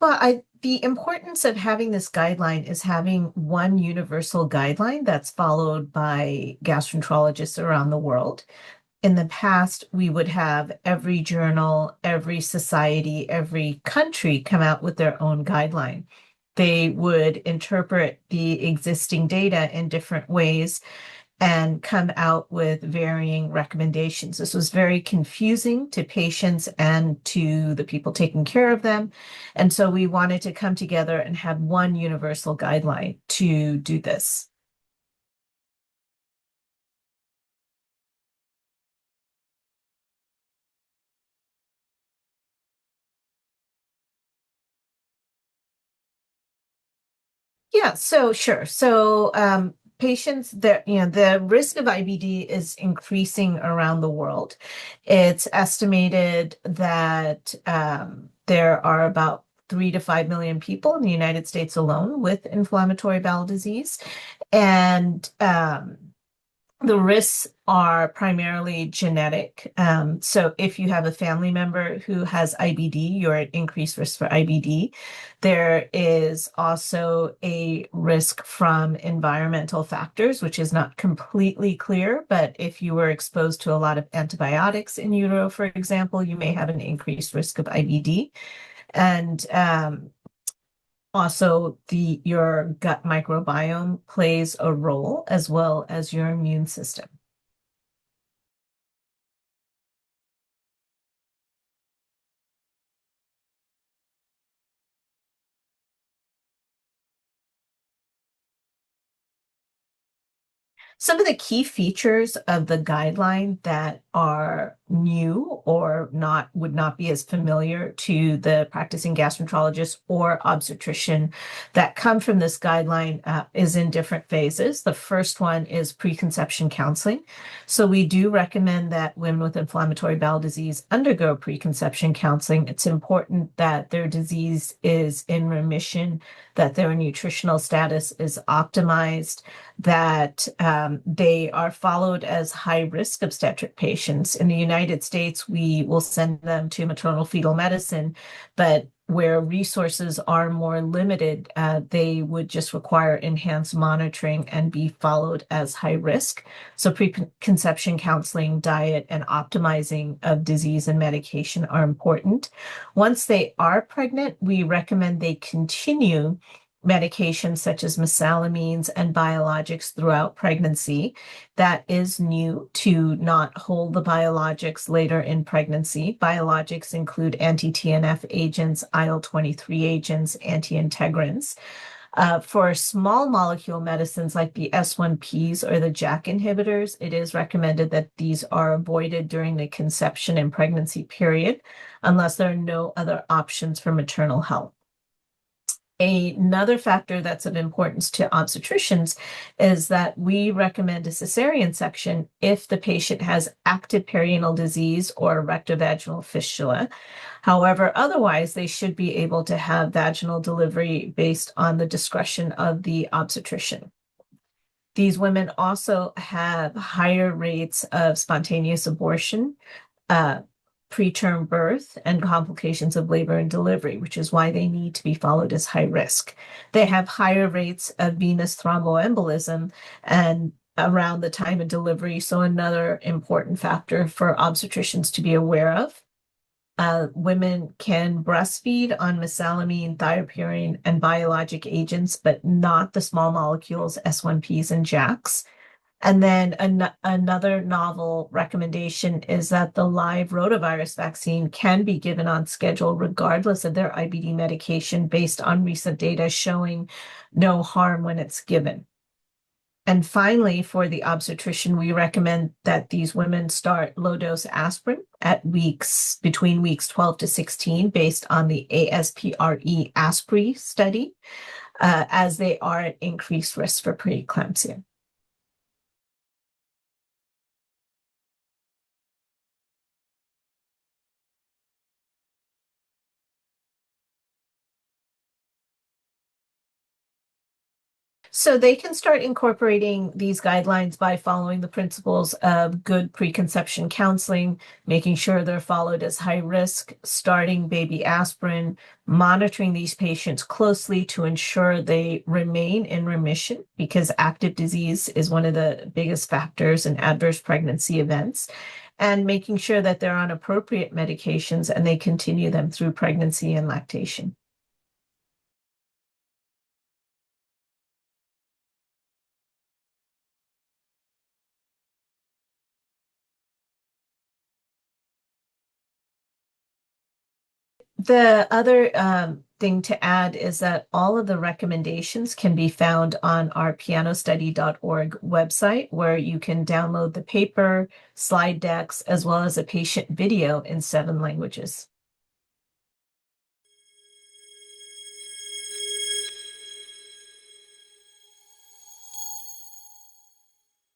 The importance of having this guideline is having one universal guideline that's followed by gastroenterologists around the world. In the past, we would have every journal, every society, every country come out with their own guideline. They would interpret the existing data in different ways and come out with varying recommendations. This was very confusing to patients and to the people taking care of them. And so we wanted to come together and have one universal guideline to do this. Yeah, so sure. Patients that, the risk of IBD is increasing around the world. It's estimated that there are about 3 to 5 million people in the United States alone with inflammatory bowel disease. And the risks are primarily genetic. So if you have a family member who has IBD, you're at increased risk for IBD. There is also a risk from environmental factors, which is not completely clear, but if you were exposed to a lot of antibiotics in utero, for example, you may have an increased risk of IBD. And also, your gut microbiome plays a role as well as your immune system. Some of the key features of the guideline that are new or not would not be as familiar to the practicing gastroenterologist or obstetrician that come from this guideline is in different phases. The first one is preconception counseling. So we do recommend that women with inflammatory bowel disease undergo preconception counseling. It's important that their disease is in remission, that their nutritional status is optimized, that they are followed as high-risk obstetric patients. In the United States, we will send them to maternal fetal medicine, but where resources are more limited, they would just require enhanced monitoring and be followed as high risk. So preconception counseling, diet, and optimizing of disease and medication are important. Once they are pregnant, we recommend they continue medications such as mesalamines and biologics throughout pregnancy. That is new to not hold the biologics later in pregnancy. Biologics include anti-TNF agents, IL-23 agents, anti-integrins. For small molecule medicines like the S1Ps or the JAK inhibitors, it is recommended that these are avoided during the conception and pregnancy period, unless there are no other options for maternal health. Another factor that's of importance to obstetricians is that we recommend a cesarean section if the patient has active perianal disease or rectovaginal fistula. However, otherwise, they should be able to have vaginal delivery based on the discretion of the obstetrician. These women also have higher rates of spontaneous abortion, uh, preterm birth, and complications of labor and delivery, which is why they need to be followed as high risk. They have higher rates of venous thromboembolism and around the time of delivery. So another important factor for obstetricians to be aware of. Women can breastfeed on mesalamine, thiopurine, and biologic agents, but not the small molecules S1Ps and JAKs. And then another novel recommendation is that the live rotavirus vaccine can be given on schedule regardless of their IBD medication based on recent data showing no harm when it's given. And finally, for the obstetrician, we recommend that these women start low-dose aspirin at between weeks 12 to 16 based on the ASPRE ASPRE study, as they are at increased risk for preeclampsia. So they can start incorporating these guidelines by following the principles of good preconception counseling, making sure they're followed as high risk, starting baby aspirin, monitoring these patients closely to ensure they remain in remission, because active disease is one of the biggest factors in adverse pregnancy events, and making sure that they're on appropriate medications and they continue them through pregnancy and lactation. The other thing to add is that all of the recommendations can be found on our pianostudy.org website, where you can download the paper, slide decks, as well as a patient video in 7 languages.